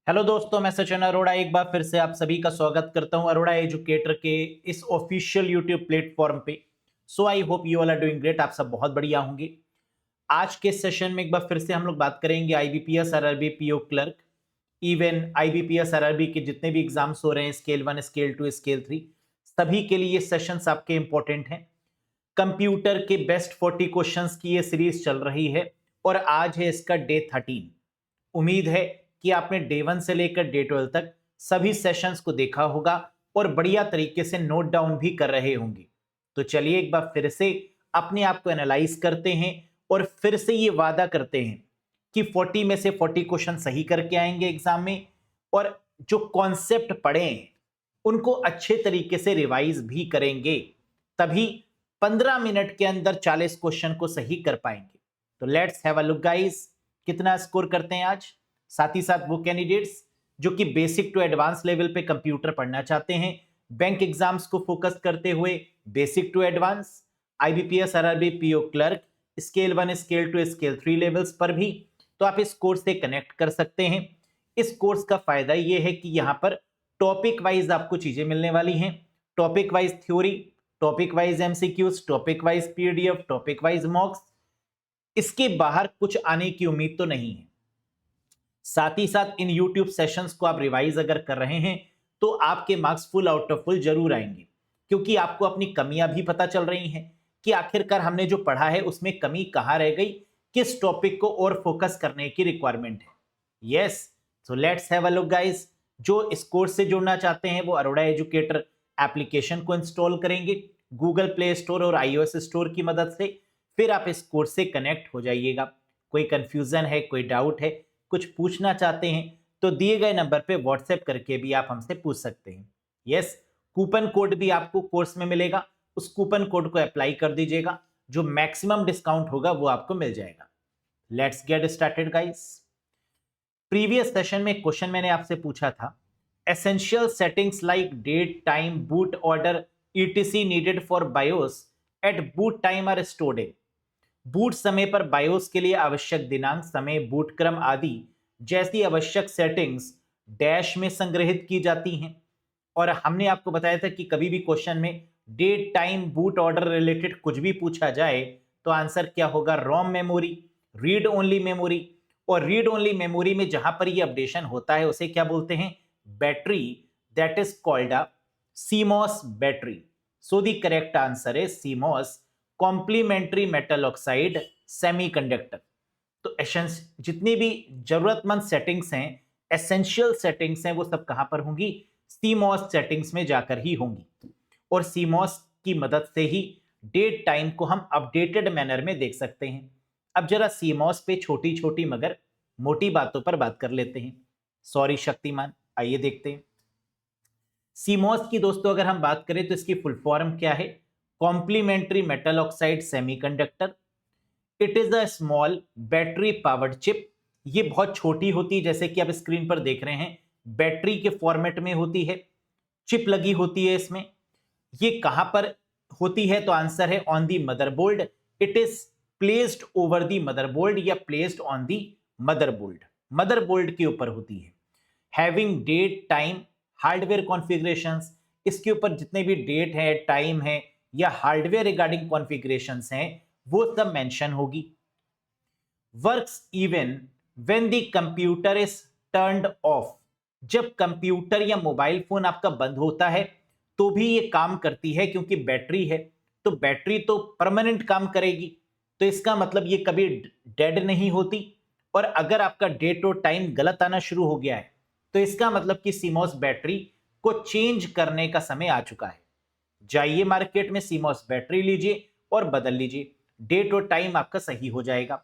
Hello दोस्तों, मैं सचिन अरोड़ा एक बार फिर से आप सभी का स्वागत करता हूं अरोड़ा एजुकेटर के इस ऑफिशियल यूट्यूब प्लेटफॉर्म पे। So I hope you all are doing great. आप सब बहुत बढ़िया होंगे। आज के सेशन में एक बार फिर से हम लोग बात करेंगे IBPS RRB PO clerk, even IBPS RRB के जितने भी एग्जाम्स हो रहे हैं, स्केल 1 स्केल 2 स्केल 3, सभी के लिए ये सेशंस आपके इंपॉर्टेंट हैं। कंप्यूटर के बेस्ट 40 क्वेश्चंस की ये सीरीज चल रही है और आज है इसका डे 13। उम्मीद है कि आपने डे 1 से लेकर डे 12 तक सभी सेशंस को देखा होगा और बढ़िया तरीके से नोट डाउन भी कर रहे होंगे। तो चलिए एक बार फिर से अपने आप को एनालाइज करते हैं और फिर से ये वादा करते हैं कि 40 में से 40 क्वेश्चन सही करके आएंगे एग्जाम में, और जो कॉन्सेप्ट पढ़े हैं उनको अच्छे तरीके से रिवाइज भी करेंगे, तभी 15 मिनट के अंदर 40 क्वेश्चन को सही कर पाएंगे। तो let's have a look guys, कितना स्कोर करते हैं आज। साथ ही साथ वो कैंडिडेट्स जो कि बेसिक टू एडवांस लेवल पे कंप्यूटर पढ़ना चाहते हैं, बैंक एग्जाम्स को फोकस करते हुए basic to advance, IBPS RRB PO clerk, scale 1 scale 2 scale 3 levels पर भी, तो आप इस कोर्स से कनेक्ट कर सकते हैं। इस कोर्स का फायदा यह है कि यहां पर टॉपिक वाइज आपको चीजें मिलने वाली हैं। Topic wise theory, topic wise MCQs, topic wise PDF, topic wise मॉक्स। इसके बाहर कुछ आने की उम्मीद तो नहीं है। साथ ही साथ इन YouTube सेशंस को आप रिवाइज अगर कर रहे हैं तो आपके marks full out of full जरूर आएंगे, क्योंकि आपको अपनी कमियां भी पता चल रही हैं कि आखिरकार हमने जो पढ़ा है उसमें कमी कहां रह गई, किस टॉपिक को और फोकस करने की रिक्वायरमेंट है। Yes, so let's have a look guys. जो इस कोर्स से जुड़ना चाहते हैं वो अरोड़ा एजुकेटर एप्लीकेशन को इंस्टॉल करेंगे गूगल प्ले स्टोर और iOS स्टोर की मदद से। फिर आप इस कोर्स से कनेक्ट हो जाइएगा। कोई कंफ्यूजन है, कोई डाउट है, कुछ पूछना चाहते हैं तो दिए गए नंबर पे व्हाट्सएप करके भी आप हमसे पूछ सकते हैं। यस, कूपन कोड भी आपको कोर्स में मिलेगा, उस कूपन कोड को अप्लाई कर दीजिएगा, जो मैक्सिमम डिस्काउंट होगा वो आपको मिल जाएगा। Let's get started guys. Previous session में क्वेश्चन मैंने आपसे पूछा था, essential settings like date, time, boot order etc needed for BIOS at boot time are stored in. Boot समय पर बायोस के लिए आवश्यक दिनांक, समय, बूट क्रम आदि जैसी आवश्यक सेटिंग्स डैश में संग्रहित की जाती हैं। और हमने आपको बताया था कि कभी भी क्वेश्चन में date, time, boot order related कुछ भी पूछा जाए तो आंसर क्या होगा, ROM memory, read only memory. और रीड ओनली मेमोरी में जहां पर ये अपडेशन होता है उसे क्या बोलते हैं, battery, that is called a CMOS battery. So the correct answer is CMOS, complementary metal oxide semiconductor. तो जितनी भी जरूरतमंद सेटिंग्स हैं, एसेंशियल सेटिंग्स हैं, वो सब कहां पर होंगी, सीमॉस सेटिंग्स में जाकर ही होंगी। और सीमॉस की मदद से ही डेट टाइम को हम अपडेटेड मैनर में देख सकते हैं। अब जरा सीमॉस पे छोटी छोटी मगर मोटी बातों पर बात कर लेते हैं। सॉरी शक्तिमान, आइए देखते हैं। सीमॉस की दोस्तों अगर हम बात करें तो इसकी फुल फॉर्म क्या है, complementary metal oxide semiconductor. It is a small battery powered chip. ये बहुत छोटी होती है, जैसे कि आप स्क्रीन पर देख रहे हैं, बैटरी के फॉर्मेट में होती है, चिप लगी होती है इसमें। ये कहां पर होती है, तो आंसर है on the motherboard. It is placed over the motherboard या placed on the motherboard, motherboard के ऊपर होती है। Having date, time, hardware configurations, इसके ऊपर जितने भी डेट है, टाइम है या हार्डवेयर रिगार्डिंग कॉन्फ़िगरेशंस हैं वो सब मेंशन होगी। Works even when the computer is turned of. जब कंप्यूटर या मोबाइल फोन आपका बंद होता है तो भी ये काम करती है, क्योंकि बैटरी है तो बैटरी तो परमानेंट काम करेगी। तो इसका मतलब ये कभी डेड नहीं होती। और अगर आपका डेट और टाइम गलत आना शुरू हो गया है तो इसका मतलब कि सीमॉस बैटरी को चेंज करने का समय आ चुका है। जाइए मार्केट में सीमॉस बैटरी लीजिए और बदल लीजिए, डेट और टाइम आपका सही हो जाएगा।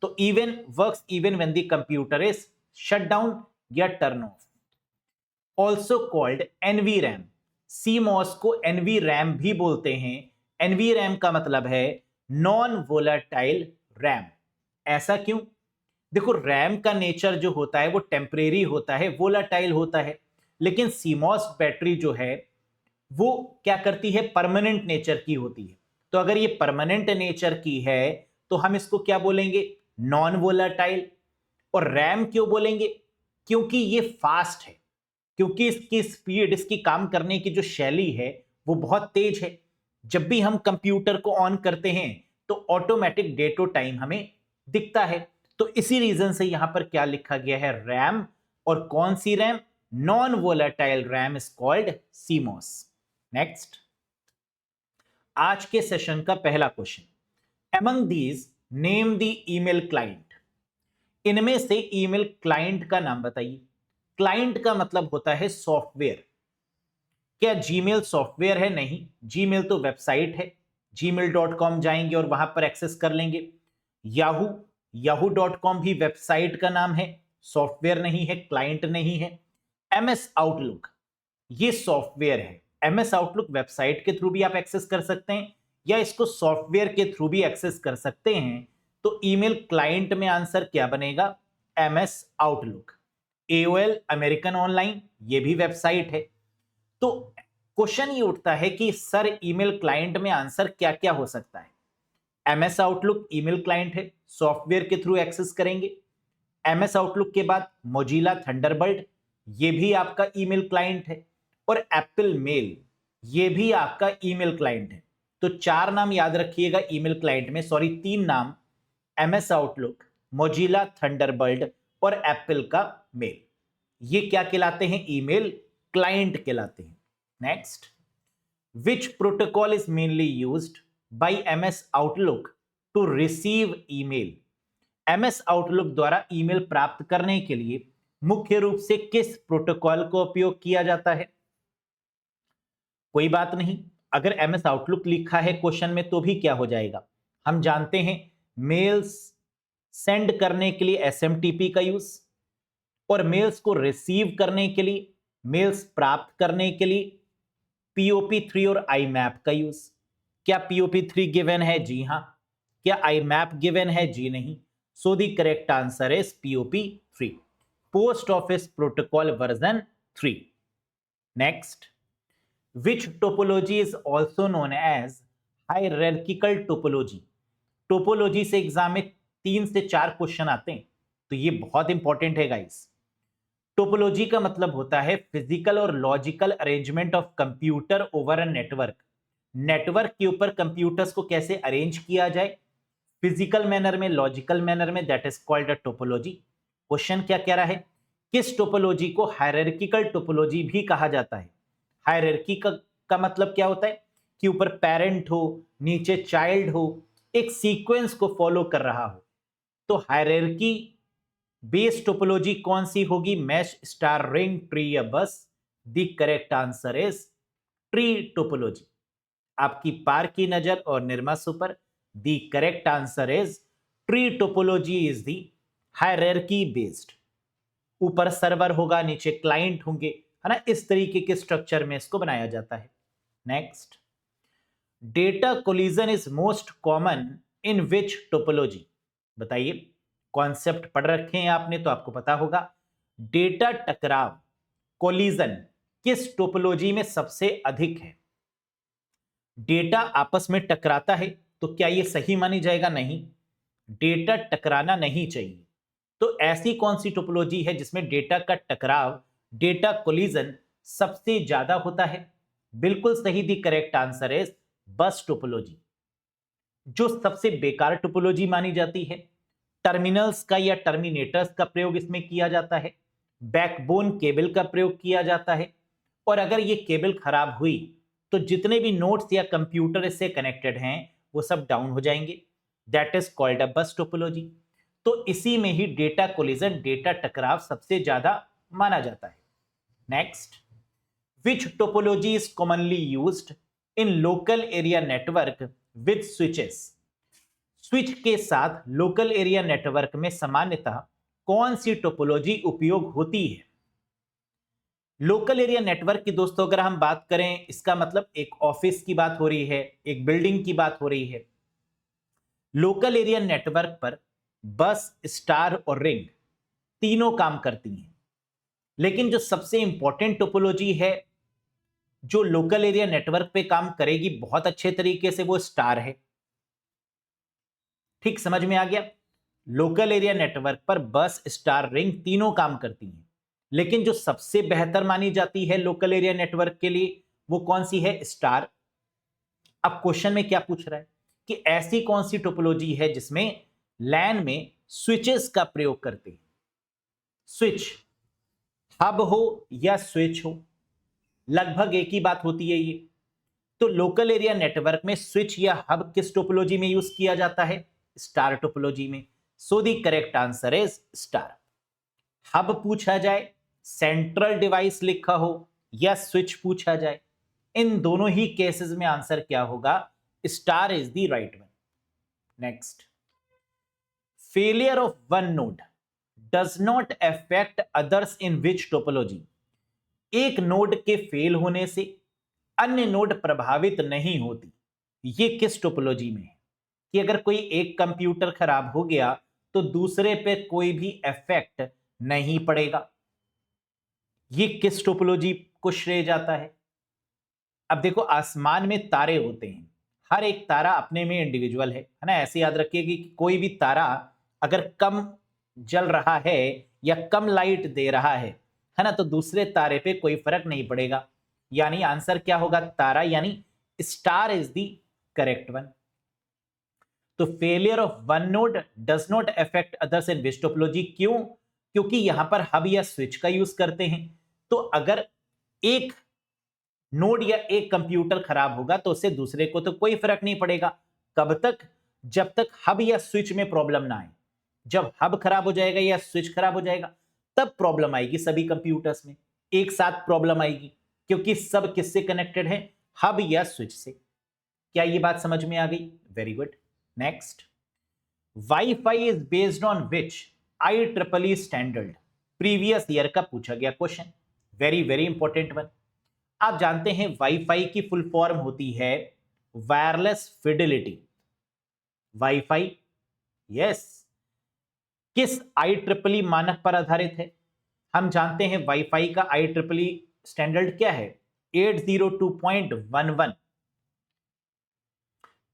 तो even works even when the computer is shut down या turn off. Also called NV RAM. CMOS को एनवी रैम भी बोलते हैं। एनवी रैम का मतलब है नॉन वोलाटाइल रैम। ऐसा क्यों, देखो रैम का नेचर जो होता है वो टेम्परेरी होता है, वोलाटाइल होता है, लेकिन सीमॉस बैटरी जो है वो क्या करती है, परमानेंट नेचर की होती है। तो अगर ये परमानेंट नेचर की है तो हम इसको क्या बोलेंगे, नॉन वोलाटाइल। और रैम क्यों बोलेंगे, क्योंकि ये फास्ट है, क्योंकि इसकी स्पीड, इसकी काम करने की जो शैली है वो बहुत तेज है। जब भी हम कंप्यूटर को ऑन करते हैं तो ऑटोमेटिक डेट और टाइम हमें दिखता है। तो इसी रीजन से यहां पर क्या लिखा गया है, रैम। और कौन सी RAM? Non volatile RAM is called CMOS. Next, आज के सेशन का पहला question, among these name the email client. इनमें से ईमेल क्लाइंट का नाम बताइए। क्लाइंट का मतलब होता है सॉफ्टवेयर। क्या जीमेल सॉफ्टवेयर है? नहीं, जीमेल तो वेबसाइट है। gmail.com जाएंगे और वहां पर एक्सेस कर लेंगे। याहू yahoo.com भी वेबसाइट का नाम है, सॉफ्टवेयर नहीं है, क्लाइंट नहीं है। एमएस आउटलुक ये सॉफ्टवेयर है। एमएस आउटलुक वेबसाइट के थ्रू भी आप एक्सेस कर सकते हैं या इसको सॉफ्टवेयर के थ्रू भी एक्सेस कर सकते हैं। तो ईमेल क्लाइंट में आंसर क्या बनेगा? MS outlook. AOL American online ये भी वेबसाइट है। तो क्वेश्चन ये उठता है कि सर ईमेल क्लाइंट में आंसर क्या क्या हो सकता है? एमएस आउटलुक ईमेल क्लाइंट है, सॉफ्टवेयर के थ्रू एक्सेस करेंगे। एमएस आउटलुक के बाद मोजिला थंडरबर्ड ये भी आपका ईमेल क्लाइंट है। और एप्पल मेल ये भी आपका ईमेल क्लाइंट है। तो 4 नाम याद रखिएगा ईमेल क्लाइंट में, सॉरी 3 नाम, एमएस आउटलुक, मोजिला थंडरबर्ड और एप्पल का मेल। ये क्या कहलाते हैं? ईमेल क्लाइंट कहलाते हैं। Next, which protocol is mainly used by MS Outlook to receive email. MS Outlook द्वारा ईमेल प्राप्त करने के लिए मुख्य रूप से किस प्रोटोकॉल का उपयोग किया जाता है? कोई बात नहीं, अगर एमएस आउटलुक लिखा है क्वेश्चन में तो भी क्या हो जाएगा, हम जानते हैं मेल्स सेंड करने के लिए एसएमटीपी का यूज, और मेल्स को रिसीव करने के लिए, मेल्स प्राप्त करने के लिए POP3 और IMAP का यूज। क्या POP3 गिवन है? जी हां। क्या IMAP गिवन है? जी नहीं। So the correct answer is POP3, post office protocol version 3। Next, which topology is also known as hierarchical topology. Topology से एग्जाम में 3 से 4 क्वेश्चन आते हैं, तो ये बहुत इंपॉर्टेंट है गाइस। टोपोलॉजी का मतलब होता है फिजिकल और logical arrangement of computer over a network. Network के ऊपर कंप्यूटर्स को कैसे अरेंज किया जाए फिजिकल मैनर में, लॉजिकल मैनर में, that is called a topology. Question क्या कह रहा है? किस टोपोलॉजी को हायरार्किकल टोपोलॉजी भी कहा जाता है? हायरार्की का मतलब क्या होता है कि ऊपर पेरेंट हो, नीचे चाइल्ड हो, एक सीक्वेंस को फॉलो कर रहा हो। तो हायरार्की बेस टोपोलॉजी कौन सी होगी? मैश, स्टार, रिंग, ट्री या बस? The correct answer is tree topology. आपकी पार की नजर और Nirma super, the correct answer is tree topology is the hierarchy based. ऊपर सर्वर होगा, नीचे क्लाइंट होंगे, है ना, इस तरीके के स्ट्रक्चर में इसको बनाया जाता है। Next, data collision is most common in which topology. बताइए, कॉन्सेप्ट पढ़ रखे हैं आपने तो आपको पता होगा। डेटा टकराव, कोलिजन किस टोपोलॉजी में सबसे अधिक है? डेटा आपस में टकराता है तो क्या यह सही मानी जाएगा? नहीं, डेटा टकराना नहीं चाहिए। तो ऐसी कौन सी टोपोलॉजी है जिसमें डेटा का टकराव, डेटा कोलिजन सबसे ज्यादा होता है? बिल्कुल सही, दी करेक्ट आंसर इज बस टोपोलॉजी। जो सबसे बेकार टोपोलॉजी मानी जाती है, टर्मिनल्स का या टर्मिनेटर्स का प्रयोग इसमें किया जाता है, बैकबोन केबल का प्रयोग किया जाता है, और अगर ये केबल खराब हुई तो जितने भी नोड्स या कंप्यूटर इससे कनेक्टेड हैं वो सब डाउन हो जाएंगे। दैट इज कॉल्ड अ बस टोपोलॉजी। तो इसी में ही डेटा कोलिजन, डेटा टकराव सबसे ज्यादा माना जाता है। Next, which topology is commonly used in local area network with switches. Switch के साथ लोकल एरिया नेटवर्क में सामान्यतः कौन सी टोपोलॉजी उपयोग होती है? लोकल एरिया नेटवर्क की दोस्तों अगर हम बात करें, इसका मतलब एक ऑफिस की बात हो रही है, एक बिल्डिंग की बात हो रही है। लोकल एरिया नेटवर्क पर बस, स्टार और रिंग तीनों काम करती हैं, लेकिन जो सबसे इंपॉर्टेंट टोपोलॉजी है जो लोकल एरिया नेटवर्क पे काम करेगी बहुत अच्छे तरीके से, वो स्टार है। ठीक समझ में आ गया? लोकल एरिया नेटवर्क पर बस, स्टार, रिंग तीनों काम करती हैं। लेकिन जो सबसे बेहतर मानी जाती है लोकल एरिया नेटवर्क के लिए वो कौन सी है? स्टार। अब क्वेश्चन में क्या पूछ रहा है कि ऐसी कौन सी टोपोलॉजी है जिसमें लैन में स्विचेस का प्रयोग करते हैं? स्विच, हब हो या स्विच हो, लगभग एक ही बात होती है ये। तो लोकल एरिया नेटवर्क में स्विच या हब किस टोपोलॉजी में यूज किया जाता है? स्टार टोपोलॉजी में। सो the correct answer is star. Hub पूछा जाए, सेंट्रल डिवाइस लिखा हो या स्विच पूछा जाए, इन दोनों ही केसेस में आंसर क्या होगा? Star is the right one. Next, failure of one node does not affect others in which topology? एक नोड के फेल होने से अन्य नोड प्रभावित नहीं होती, ये किस टोपोलॉजी में है? कि अगर कोई एक कंप्यूटर खराब हो गया तो दूसरे पे कोई भी इफेक्ट नहीं पड़ेगा, ये किस टोपोलॉजी को श्रेय जाता है? अब देखो, आसमान में तारे होते हैं, हर एक तारा अपने में इंडिविजुअल है ना। ऐसे याद रखिए कि कोई भी तारा अगर कम जल रहा है या कम लाइट दे रहा है ना, तो दूसरे तारे पे कोई फर्क नहीं पड़ेगा। यानी आंसर क्या होगा? तारा, यानी star is the correct one. तो failure of one node does not affect others in which topology, क्यों? क्योंकि यहां पर हब या स्विच का यूज करते हैं। तो अगर एक नोड या एक कंप्यूटर खराब होगा तो उससे दूसरे को तो कोई फर्क नहीं पड़ेगा। कब तक? जब तक हब या स्विच में प्रॉब्लम ना आए। जब हब खराब हो जाएगा या स्विच खराब हो जाएगा तब प्रॉब्लम आएगी। सभी कंप्यूटर्स में एक साथ प्रॉब्लम आएगी, क्योंकि सब किससे कनेक्टेड है? हब या स्विच से। क्या ये बात समझ में आ गई? Very good. Next, wifi is based on which IEEE standard? Previous year का पूछा गया question, very very important one. आप जानते हैं वाईफाई की फुल फॉर्म होती है वायरलेस फिडेलिटी। वाईफाई, यस, किस IEEE मानक पर आधारित है? हम जानते हैं वाईफाई का IEEE स्टैंडर्ड क्या है? 802.11,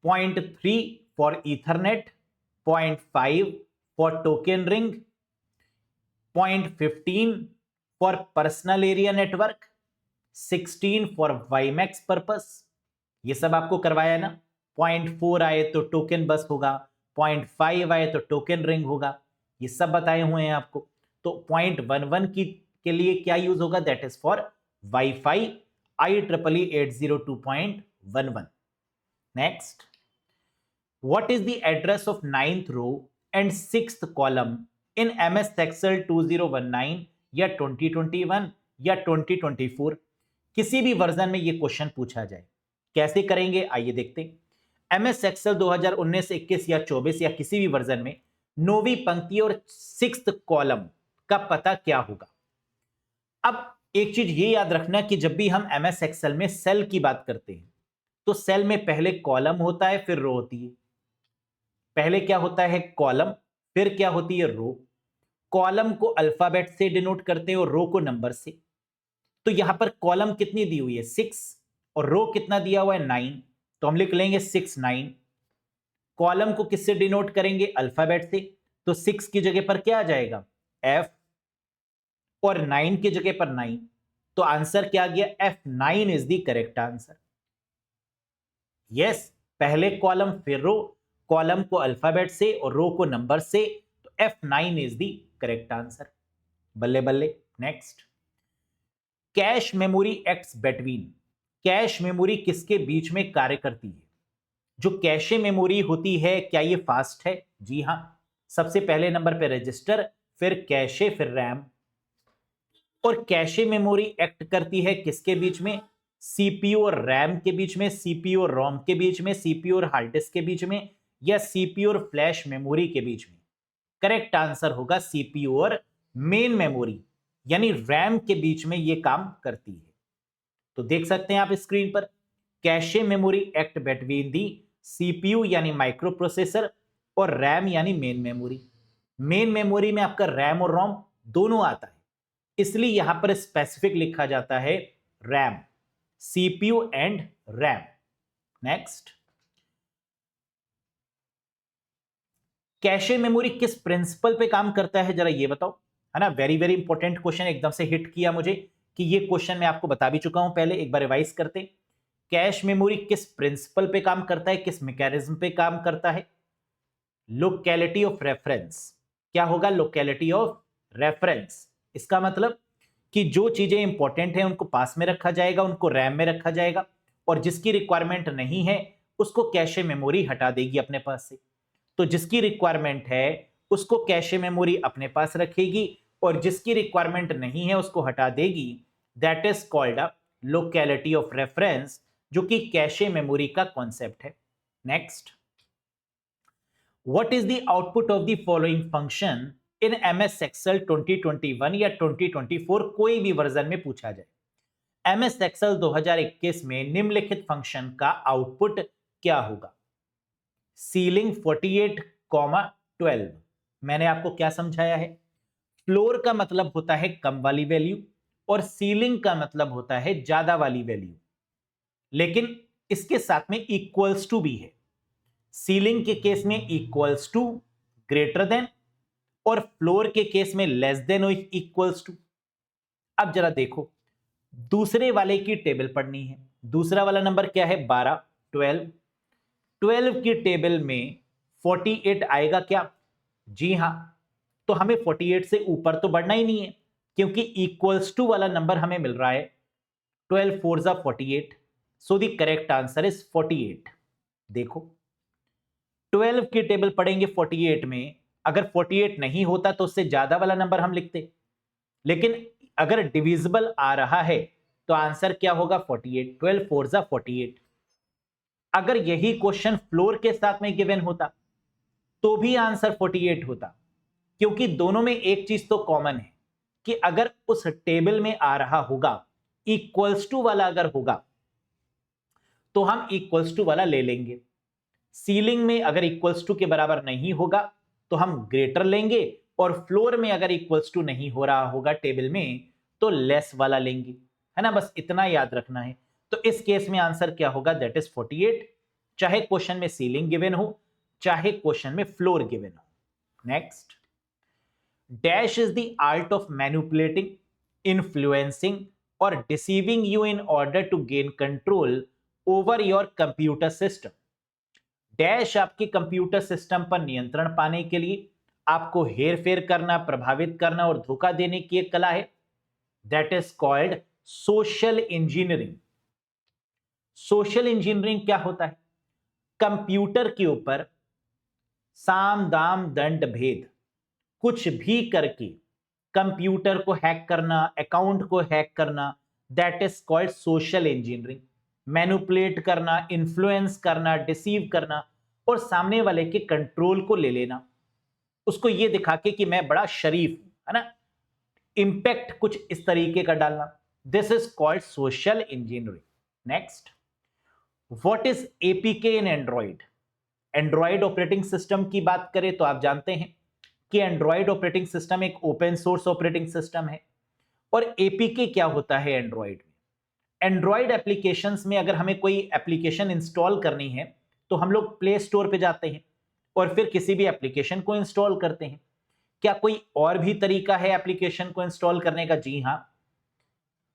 0.3 for Ethernet, 0.5 for token ring, 0.15 for personal area network, 16 for WiMAX purpose. ये सब आपको करवाया ना। 0.4 आए तो टोकन बस होगा, 0.5 आए तो टोकन रिंग होगा, ये सब बताए हुए हैं आपको। तो 0.11 के लिए क्या यूज होगा? That is for wifi IEEE 802.11। Next, what is the address of 9th row and 6th column in MS Excel 2019 या 2021 या 2024? किसी भी वर्जन में ये क्वेश्चन पूछा जाए, कैसे करेंगे आइए देखते हैं। MS Excel 2019, 21 या 24 या किसी भी वर्जन में 9वीं पंक्ति और 6th कॉलम का पता क्या होगा? अब एक चीज ये याद रखना कि जब भी हम MS Excel में सेल की बात करते हैं तो सेल में पहले कॉलम होता है फिर रो होती है। पहले क्या होता है? कॉलम, फिर क्या होती है? रो। कॉलम को अल्फाबेट से डिनोट करते हैं और रो को नंबर से। तो यहां पर कॉलम कितनी दी हुई है? 6, और रो कितना दिया हुआ है? 9। तो हम लिख लेंगे 6 9। कॉलम को किससे डिनोट करेंगे? अल्फाबेट से। तो 6 की जगह पर क्या आ जाएगा? F, और 9 की जगह पर 9। तो आंसर क्या आ गया? F9 is the correct answer. Yes, पहले कॉलम फिर रो, कॉलम को अल्फाबेट से और रो को नंबर से। तो F9 is the correct answer. बल्ले बल्ले। Next, cache memory acts between. Cache memory किसके बीच में कार्य करती है? जो कैशे मेमोरी होती है क्या ये फास्ट है? जी हां, सबसे पहले नंबर पे रजिस्टर, फिर कैशे, फिर रैम। और कैशे मेमोरी एक्ट करती है किसके बीच में? सीपीयू और रैम के बीच में, सीपीयू और रोम के बीच में, सीपीयू और हार्ड डिस्क के बीच में, या सीपीयू और फ्लैश मेमोरी के बीच में? करेक्ट आंसर होगा सीपीयू और मेन मेमोरी यानी रैम के बीच में ये काम करती है। तो देख सकते हैं आप स्क्रीन पर, cache memory act between the CPU यानी माइक्रो प्रोसेसर और रैम यानी मेन मेमोरी। मेन मेमोरी में आपका रैम और रोम दोनों आता है, इसलिए यहां पर स्पेसिफिक लिखा जाता है RAM, CPU and RAM. Next, cache memory किस प्रिंसिपल पे काम करता है जरा ये बताओ? है ना। वेरी वेरी इंपॉर्टेंट क्वेश्चन, एकदम से हिट किया मुझे कि ये क्वेश्चन मैं आपको बता भी चुका हूं पहले, एक बार रिवाइज करते। कैश मेमोरी किस प्रिंसिपल पे काम करता है, किस मैकेनिज्म पे काम करता है? Locality of reference. क्या होगा? Locality of reference. इसका मतलब कि जो चीजें इंपॉर्टेंट हैं उनको पास में रखा जाएगा, उनको रैम में रखा जाएगा, और जिसकी रिक्वायरमेंट नहीं है उसको कैशे मेमोरी हटा देगी अपने पास से। तो जिसकी रिक्वायरमेंट है उसको कैशे मेमोरी अपने पास रखेगी, और जिसकी रिक्वायरमेंट नहीं है उसको हटा देगी। That is called a locality of reference, जो कि कैशे मेमोरी का कॉन्सेप्ट है। Next, what is the output of the following function in MS Excel 2021 या 2024, कोई भी वर्जन में पूछा जाए। एमएस एक्सेल 2021 में निम्नलिखित फंक्शन का आउटपुट क्या होगा? सीलिंग 48, 12। मैंने आपको क्या समझाया है? फ्लोर का मतलब होता है कम वाली वैल्यू, और सीलिंग का मतलब होता है ज्यादा वाली वैल्यू, लेकिन इसके साथ में इक्वल्स टू भी है। सीलिंग के केस में इक्वल्स टू, ग्रेटर देन, और फ्लोर के केस में लेस देन और इक्वल्स टू। अब जरा देखो, दूसरे वाले की टेबल पढ़नी है। दूसरा वाला नंबर क्या है? 12, 12। 12 की टेबल में 48 आएगा क्या? जी हां। तो हमें 48 से ऊपर तो बढ़ना ही नहीं है, क्योंकि इक्वल्स टू वाला नंबर हमें मिल रहा है। 12 4 जा 48, सो द करेक्ट आंसर इज 48। देखो, 12 की टेबल पढ़ेंगे 48 में, अगर 48 नहीं होता तो उससे ज्यादा वाला नंबर हम लिखते, लेकिन अगर डिविजिबल आ रहा है तो आंसर क्या होगा? 48। 12 4 जा 48। अगर यही क्वेश्चन फ्लोर के साथ में गिवन होता तो भी आंसर 48 होता, क्योंकि दोनों में एक चीज तो कॉमन है कि अगर उस टेबल में आ रहा होगा इक्वल्स टू वाला अगर होगा तो हम इक्वल्स टू वाला ले लेंगे। सीलिंग में अगर इक्वल्स टू के बराबर नहीं होगा तो हम ग्रेटर लेंगे, और फ्लोर में अगर इक्वल्स टू नहीं हो रहा होगा टेबल में तो लेस वाला लेंगे, है ना। बस इतना याद रखना है। तो इस केस में आंसर क्या होगा? दैट इज 48, चाहे क्वेश्चन में सीलिंग गिवन हो, चाहे क्वेश्चन में फ्लोर गिवन हो। Next, dash is the art of manipulating, influencing और deceiving you in order to gain control over your computer system. Dash आपके कंप्यूटर सिस्टम पर नियंत्रण पाने के लिए आपको हेर फेर करना, प्रभावित करना और धोखा देने की एक कला है। That is called social engineering. Social engineering क्या होता है? कंप्यूटर के ऊपर साम दाम दंड भेद कुछ भी करके कंप्यूटर को हैक करना, अकाउंट को हैक करना, that is called social engineering. Manipulate करना, इन्फ्लुएंस करना, डिसीव करना, और सामने वाले के कंट्रोल को ले लेना, उसको ये दिखा के कि मैं बड़ा शरीफ हूं, है ना। इंपैक्ट कुछ इस तरीके का डालना, this is called social engineering. Next, what is APK in Android? Android operating system की बात करें तो आप जानते हैं कि एंड्रॉइड ऑपरेटिंग सिस्टम एक ओपन सोर्स ऑपरेटिंग सिस्टम है। और एपीके क्या होता है एंड्रॉइड में? एंड्रॉइड एप्लीकेशंस में अगर हमें कोई एप्लीकेशन इंस्टॉल करनी है तो हम लोग प्ले स्टोर पे जाते हैं और फिर किसी भी एप्लीकेशन को इंस्टॉल करते हैं। क्या कोई और भी तरीका है एप्लीकेशन को इंस्टॉल करने का? जी हां,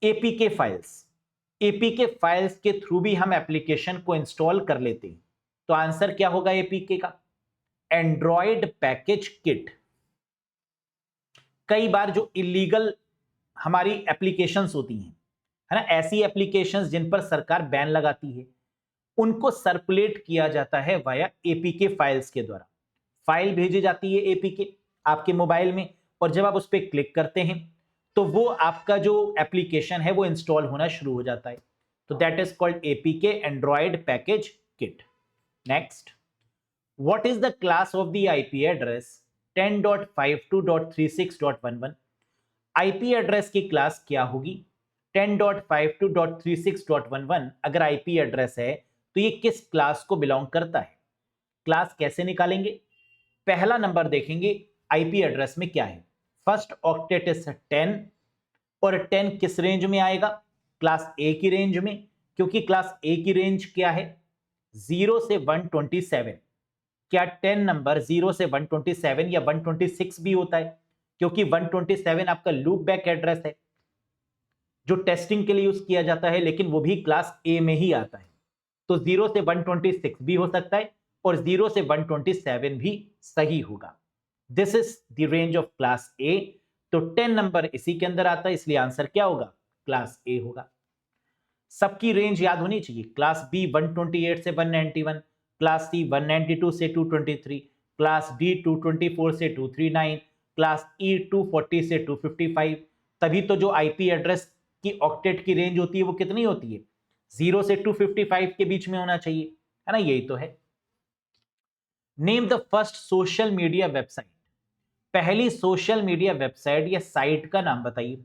एपीके फाइल्स। एपीके फाइल्स के थ्रू भी हम एप्लीकेशन को इंस्टॉल कर लेते हैं। तो आंसर क्या होगा एपीके का? Android package kit. कई बार जो इलीगल हमारी एप्लीकेशंस होती हैं, है ना, ऐसी एप्लीकेशंस जिन पर सरकार बैन लगाती है, उनको सर्कुलेट किया जाता है वाया एपीके फाइल्स के द्वारा। फाइल भेजी जाती है एपीके आपके मोबाइल में, और जब आप उस पर क्लिक करते हैं तो वो आपका जो एप्लीकेशन है वो इंस्टॉल होना शुरू हो जाता है। तो that is called APK, Android package kit. Next, what is the class of the IP address 10.52.36.11? IP address की क्लास क्या होगी? 10.52.36.11 अगर आईपी एड्रेस है तो ये किस क्लास को बिलोंग करता है? क्लास कैसे निकालेंगे? पहला नंबर देखेंगे आईपी एड्रेस में क्या है। फर्स्ट ऑक्टेट इज 10, और 10 किस रेंज में आएगा? क्लास ए की रेंज में, क्योंकि क्लास ए की रेंज क्या है? 0 से 127। क्या 10 नंबर 0 से 127 या 126 भी होता है? क्योंकि 127 आपका लूप बैक एड्रेस है जो टेस्टिंग के लिए यूज किया जाता है, लेकिन वो भी क्लास ए में ही आता है। तो 0 से 126 भी हो सकता है और 0 से 127 भी सही होगा। This is the range of class ए। तो 10 नंबर इसी के अंदर आता है, इसलिए आंसर क्या होगा? क्लास ए होगा। सबकी रेंज याद होनी चाहिए। क्लास बी 128 से 191, क्लास सी 192 से 223, क्लास डी 224 से 239, क्लास ई 240 से 255। तभी तो जो आईपी एड्रेस की ऑक्टेट की रेंज होती है वो कितनी होती है? 0 से 255 के बीच में होना चाहिए, है ना? यही तो है। Name the first social media website. पहली सोशल मीडिया वेबसाइट या साइट का नाम बताइए।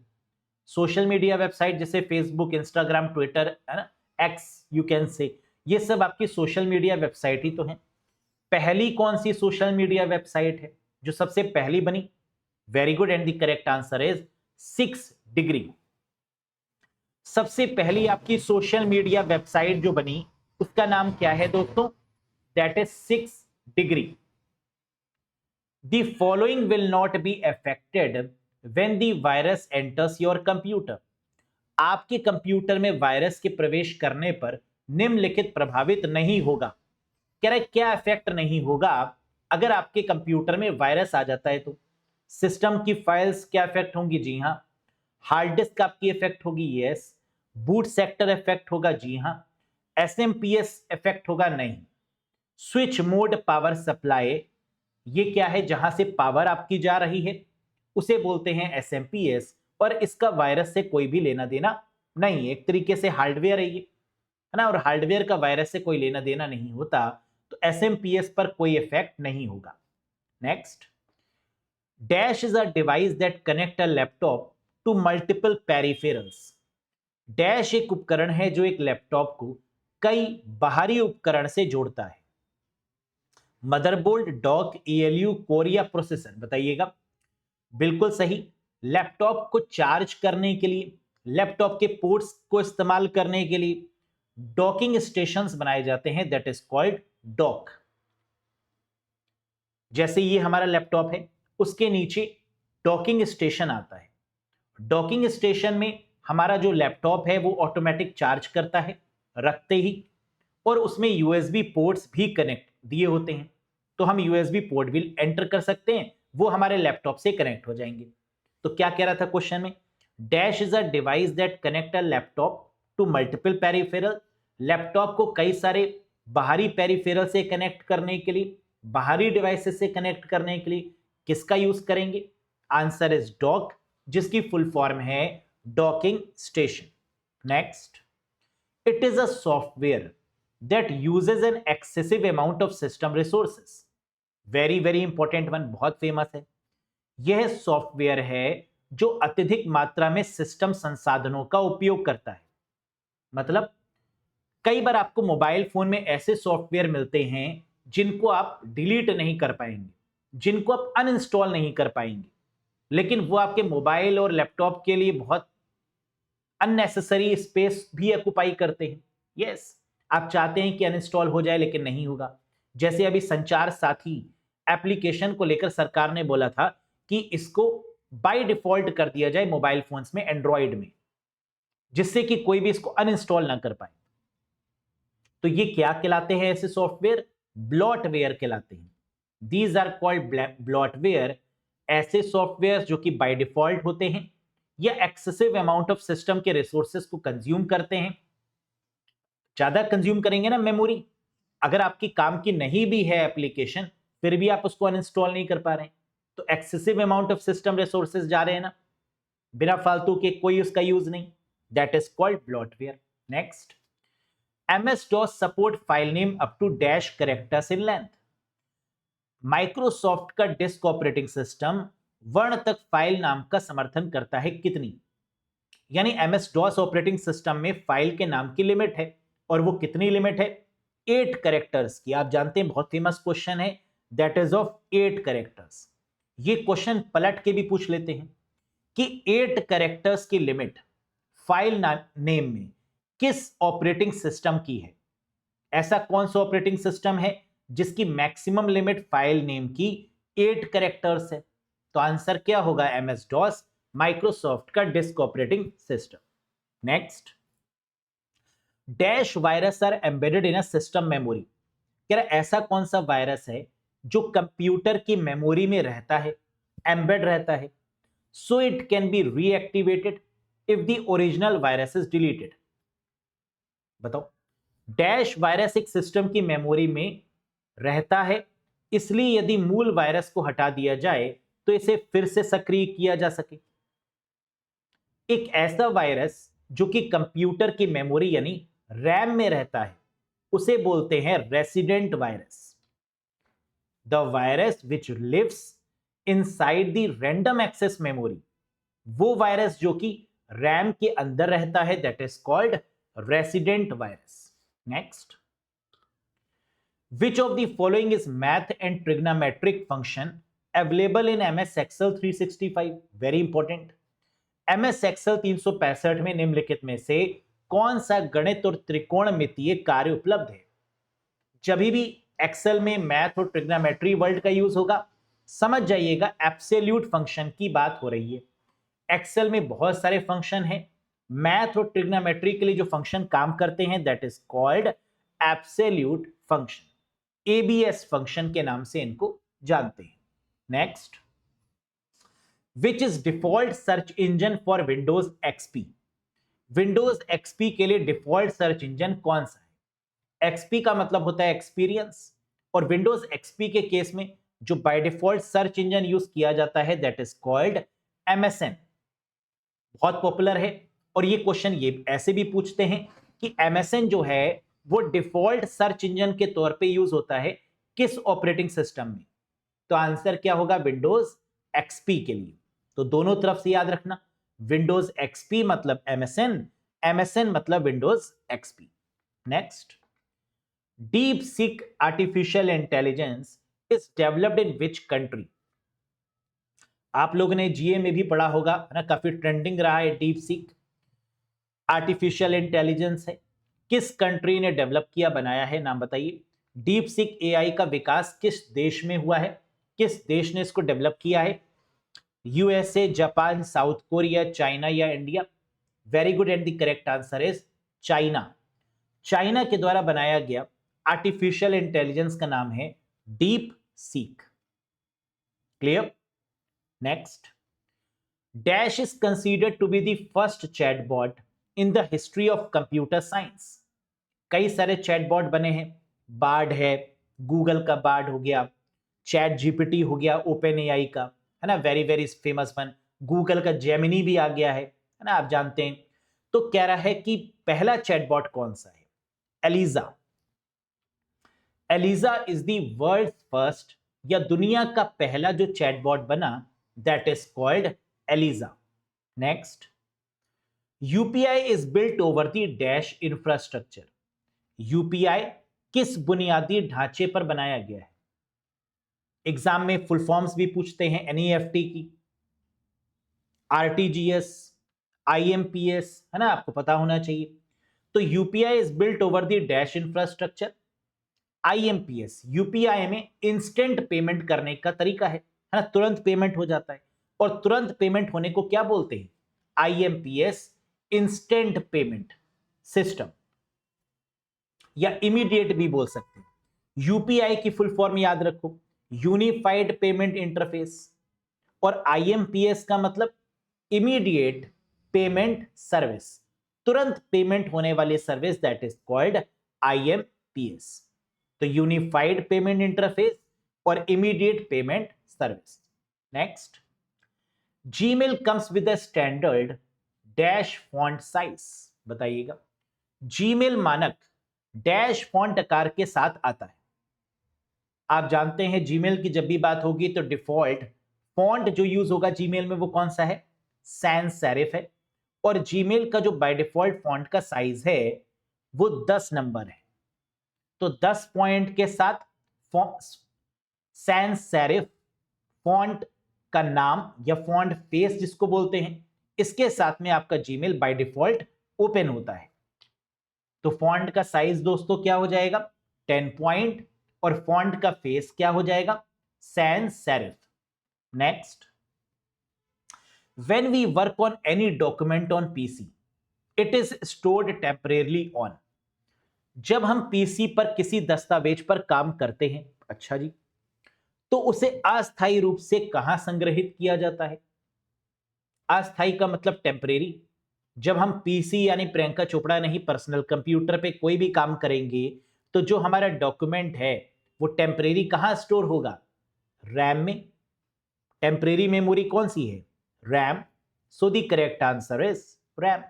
सोशल मीडिया वेबसाइट जैसे फेसबुक, इंस्टाग्राम, ट्विटर, है ना, एक्स यू कैन से, ये सब आपकी सोशल मीडिया वेबसाइट ही तो है। पहली कौन सी सोशल मीडिया वेबसाइट है जो सबसे पहली बनी? Very good, and the correct answer is 6 degree. सबसे पहली आपकी सोशल मीडिया वेबसाइट जो बनी उसका नाम क्या है दोस्तों? That is 6 degree. The following will not be affected when the virus enters your computer. आपके कंप्यूटर में वायरस के प्रवेश करने पर निम्नलिखित प्रभावित नहीं होगा। कह रहे क्या इफेक्ट नहीं होगा? अगर आपके कंप्यूटर में वायरस आ जाता है तो सिस्टम की फाइल्स क्या इफेक्ट होंगी? जी हां। हार्ड डिस्क आपकी इफेक्ट होगी? यस। बूट सेक्टर इफेक्ट होगा? जी हां। एसएमपीएस इफेक्ट होगा? नहीं। स्विच मोड पावर सप्लाई, ये क्या है? जहां से पावर आपकी जा रही है उसे बोलते हैं एसएमपीएस, और इसका वायरस से कोई भी लेना देना नहीं है। एक तरीके से हार्डवेयर है ये, है ना, और हार्डवेयर का वायरस से कोई लेना देना नहीं होता, तो एसएमपीएस पर कोई इफेक्ट नहीं होगा। Next, dash is a device that connect a laptop to multiple peripherals. Dash एक उपकरण है जो एक लैपटॉप को कई बाहरी उपकरण से जोड़ता है। मदरबोर्ड, डॉक, ईएलयू, कोर या प्रोसेसर? बताइएगा। बिल्कुल सही। लैपटॉप को चार्ज करने के लिए, लैपटॉप के पोर्ट्स को इस्तेमाल करने के लिए डॉकिंग स्टेशंस बनाए जाते हैं, दैट इज कॉल्ड डॉक। जैसे ये हमारा लैपटॉप है, उसके नीचे डॉकिंग स्टेशन आता है। डॉकिंग स्टेशन में हमारा जो लैपटॉप है वो ऑटोमेटिक चार्ज करता है रखते ही, और उसमें यूएसबी पोर्ट्स भी कनेक्ट दिए होते हैं, तो हम यूएसबी पोर्ट भी एंटर कर सकते हैं, वो हमारे लैपटॉप से कनेक्ट हो जाएंगे। तो क्या कह रहा था क्वेश्चन में? Dash is a device that connect a laptop to multiple peripheral. Laptop को कई सारे बाहरी पेरिफेरल से कनेक्ट करने के लिए, बाहरी डिवाइसेस से कनेक्ट करने के लिए किसका यूज करेंगे? आंसर इज डॉक, जिसकी फुल फॉर्म है docking station. Next, it is a software that uses an excessive amount of system resources. Very very important one, बहुत फेमस है। यह सॉफ्टवेयर है जो अत्यधिक मात्रा में सिस्टम संसाधनों का उपयोग करता है। मतलब कई बार आपको मोबाइल फोन में ऐसे सॉफ्टवेयर मिलते हैं जिनको आप डिलीट नहीं कर पाएंगे, जिनको आप अनइंस्टॉल नहीं कर पाएंगे, लेकिन वो आपके मोबाइल और लैपटॉप के लिए बहुत अननेसेसरी स्पेस भी ऑक्युपाई करते हैं। यस, आप चाहते हैं कि अनइंस्टॉल हो जाए लेकिन नहीं होगा। जैसे अभी संचार साथी एप्लीकेशन को लेकर सरकार ने बोला था कि इसको बाय डिफॉल्ट कर दिया जाए मोबाइल फोन्स में, एंड्रॉइड में, जिससे कि कोई भी इसको अनइंस्टॉल ना कर पाए। तो ये क्या कहलाते हैं ऐसे सॉफ्टवेयर? ब्लॉटवेयर कहलाते हैं। These are called bloatware. ऐसे सॉफ्टवेयर जो कि बाय डिफॉल्ट होते हैं या एक्सेसिव अमाउंट ऑफ सिस्टम के रिसोर्सेज को कंज्यूम करते हैं। ज्यादा कंज्यूम करेंगे ना मेमोरी, अगर आपकी काम की नहीं भी है एप्लीकेशन, फिर भी आप उसको अनइंस्टॉल नहीं कर पा रहे हैं, तो excessive amount of system resources जा रहे हैं ना, बिना फालतू के, कोई उसका यूज नहीं, that is called bloatware. Next, MS DOS support file name up to dash characters in length. Microsoft का डिस्क ऑपरेटिंग सिस्टम वर्ण तक फाइल नाम का समर्थन करता है कितनी? यानी एमएस डॉस ऑपरेटिंग सिस्टम में फाइल के नाम की लिमिट है, और वो कितनी लिमिट है? 8 कैरेक्टर्स की। आप जानते हैं बहुत फेमस क्वेश्चन है, दैट इज ऑफ 8 कैरेक्टर्स। ये क्वेश्चन पलट के भी पूछ लेते हैं कि 8 कैरेक्टर्स की लिमिट फाइल नेम में किस ऑपरेटिंग सिस्टम की है? ऐसा कौन सा ऑपरेटिंग सिस्टम है जिसकी मैक्सिमम लिमिट फाइल नेम की 8 कैरेक्टर्स है? तो आंसर क्या होगा? MS DOS, माइक्रोसॉफ्ट का disk operating system. Next, dash virus are embedded in a system memory. क्या ऐसा कौन सा वायरस है जो कंप्यूटर की मेमोरी में रहता है, एम्बेड रहता है, so it can be reactivated if the original virus is deleted. बताओ, डैश वायरस एक सिस्टम की मेमोरी में रहता है, इसलिए यदि मूल वायरस को हटा दिया जाए तो इसे फिर से सक्रिय किया जा सके। एक ऐसा वायरस जो कि कंप्यूटर की मेमोरी यानी रैम में रहता है उसे बोलते हैं resident virus. The virus which lives inside the random access memory, वो वायरस जो कि रैम के अंदर रहता है, that is called resident virus. Next, which of the following is math and trigonometric function available in MS Excel 365? Very important. MS Excel 365 में निम्नलिखित में से कौन सा गणित और त्रिकोणमितीय कार्य उपलब्ध है? जब भी एक्सेल में मैथ और ट्रिग्नोमेट्री वर्ड का यूज होगा, समझ जाइएगा एब्सोल्यूट फंक्शन की बात हो रही है। एक्सेल में बहुत सारे फंक्शन हैं, मैथ और ट्रिग्नोमेट्री के लिए जो फंक्शन काम करते हैं that is called absolute function. ABS function के नाम से इनको जानते हैं। Next, which is default search engine for Windows XP. Windows XP के लिए डिफॉल्ट सर्च इंजन कौन सा है? एक्सपी का मतलब होता है एक्सपीरियंस, और विंडोज एक्सपी के केस में जो by default search engine use किया जाता है दैट इज कॉल्ड एमएसएन। बहुत पॉपुलर है, और ये क्वेश्चन ये ऐसे भी पूछते हैं कि एमएसएन जो है वो डिफॉल्ट सर्च इंजन के तौर पे यूज होता है किस ऑपरेटिंग सिस्टम में? तो आंसर क्या होगा? विंडोज एक्सपी के लिए। तो दोनों तरफ से याद रखना, विंडोज एक्सपी मतलब एमएसएन, एमएसएन मतलब Windows XP. Next, deep seek artificial intelligence is developed in which country. आप लोगों ने जीए में भी पढ़ा होगा ना, काफी ट्रेंडिंग रहा है डीप सीक आर्टिफिशियल इंटेलिजेंस है। किस कंट्री ने डेवलप किया, बनाया है, नाम बताइए। डीप सीक एआई का विकास किस देश में हुआ है, किस देश ने इसको डेवलप किया है? USA, Japan, South Korea, China या India? Very good, and the correct answer is China. China के द्वारा बनाया गया आर्टिफिशियल इंटेलिजेंस का नाम है DeepSeek. Clear? Next, dash is considered to be the first chatbot in the history of computer science. कई सारे चैटबॉट बने हैं, बार्ड है, गूगल का बार्ड हो गया, चैट जीपीटी हो गया ओपन एआई का, है ना, very very famous one. Google का जेमिनी भी आ गया है ना, आप जानते हैं। तो कह रहा है कि पहला चैटबॉट कौन सा है? Eliza. Eliza is the world first, या दुनिया का पहला जो चैटबॉट बना that is called Eliza. Next, UPI is built over the dash infrastructure. UPI किस बुनियादी ढांचे पर बनाया गया है? एग्जाम में फुल फॉर्म्स भी पूछते हैं एनईएफटी की, आरटीजीएस, आईएमपीएस, है ना, आपको पता होना चाहिए। तो UPI is built over the dash infrastructure. IMPS, UPI में इंस्टेंट पेमेंट करने का तरीका है ना, तुरंत पेमेंट हो जाता है, और तुरंत पेमेंट होने को क्या बोलते हैं? आईएमपीएस, इंस्टेंट पेमेंट सिस्टम, या इमीडिएट भी बोल सकते हैं। यूपीआई की फुल फॉर्म याद रखो, यूनिफाइड पेमेंट इंटरफेस, और आईएमपीएस का मतलब इमीडिएट पेमेंट सर्विस, तुरंत पेमेंट होने वाली service that is called IMPS. तो यूनिफाइड पेमेंट इंटरफेस और immediate payment service. Next, Gmail comes with a standard dash font size. बताइएगा, जीमेल मानक डैश फॉन्ट आकार के साथ आता है। आप जानते हैं जीमेल की जब भी बात होगी तो डिफॉल्ट फॉन्ट जो यूज होगा जीमेल में वो कौन सा है? सैंस सेरिफ है, और जीमेल का जो बाय डिफॉल्ट फॉन्ट का साइज है वो 10 नंबर है। तो 10 पॉइंट के साथ सैंस सेरिफ फॉन्ट का नाम या फॉन्ट फेस जिसको बोलते हैं, इसके साथ में आपका जीमेल बाय डिफॉल्ट ओपन होता है। तो फॉन्ट का साइज दोस्तों क्या हो जाएगा? 10 पॉइंट, और फॉन्ट का फेस क्या हो जाएगा? Sans serif. Next, When we work on any document on PC, it is stored temporarily on. जब हम पीसी पर किसी दस्तावेज पर काम करते हैं, अच्छा जी, तो उसे अस्थायी रूप से कहां संग्रहित किया जाता है? अस्थायी का मतलब टेम्परेरी। जब हम पीसी यानी प्रियंका चोपड़ा नहीं पर्सनल कंप्यूटर पे कोई भी काम करेंगे, तो जो हमारा डॉक्यूमेंट है वो टेम्परेरी कहां स्टोर होगा? रैम में। टेम्परेरी मेमोरी कौन सी है? RAM. So the correct answer is RAM.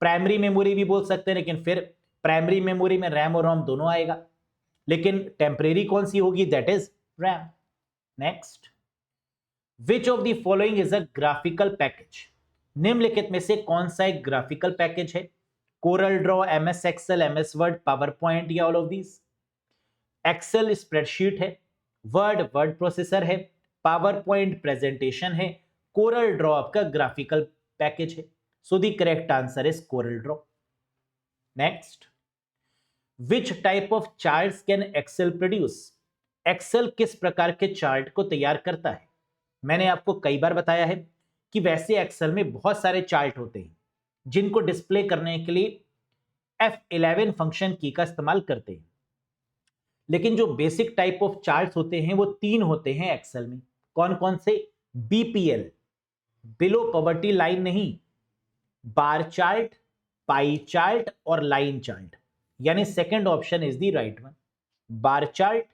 Primary memory भी बोल सकते हैं, लेकिन फिर प्राइमरी मेमोरी में रैम और रोम दोनों आएगा, लेकिन टेम्परेरी कौन सी होगी? That is RAM. Next, which of the following is a graphical package? निम्नलिखित में से कौन सा एक ग्राफिकल पैकेज है? Corel Draw, MS Excel, MS Word, PowerPoint या all of these? Excel spreadsheet है, वर्ड वर्ड प्रोसेसर है, पावर पॉइंट प्रेजेंटेशन है, कोरल ड्रॉ आपका ग्राफिकल पैकेज है। So the correct answer is Corel Draw. Next, which type of charts can Excel produce? Excel किस प्रकार के chart को तैयार करता है? मैंने आपको कई बार बताया है कि वैसे एक्सेल में बहुत सारे चार्ट होते हैं जिनको डिस्प्ले करने के लिए F11 फंक्शन की का इस्तेमाल करते हैं, लेकिन जो बेसिक टाइप ऑफ चार्ट्स होते हैं वो 3 होते हैं एक्सेल में। कौन कौन से? बीपीएल, बिलो पॉवर्टी लाइन नहीं, बार चार्ट, पाई चार्ट और लाइन चार्ट, यानी second option is the right one. Bar chart,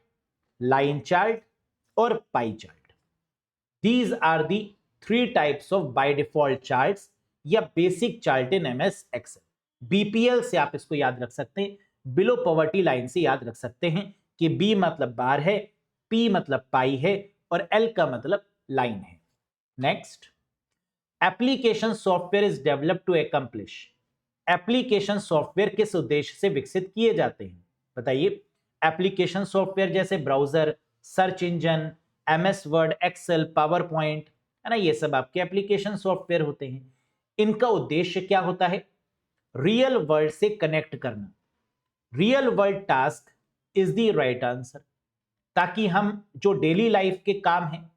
line chart और pie chart, these are the 3 types of by default charts या basic chart in MS Excel. BPL से आप इसको याद रख सकते हैं, बिलो पॉवर्टी लाइन से याद रख सकते हैं कि बी मतलब बार है, पी मतलब पाई है और एल का मतलब लाइन है। Next, application software is developed to accomplish. Application software किस उद्देश्य से विकसित किए जाते हैं? बताइए। एप्लीकेशन सॉफ्टवेयर जैसे browser, search engine, MS Word, Excel, PowerPoint, है ना, ये सब आपके एप्लीकेशन सॉफ्टवेयर होते हैं। इनका उद्देश्य क्या होता है? रियल वर्ल्ड से कनेक्ट करना। Real world task is the right answer, ताकि हम जो डेली लाइफ के काम हैं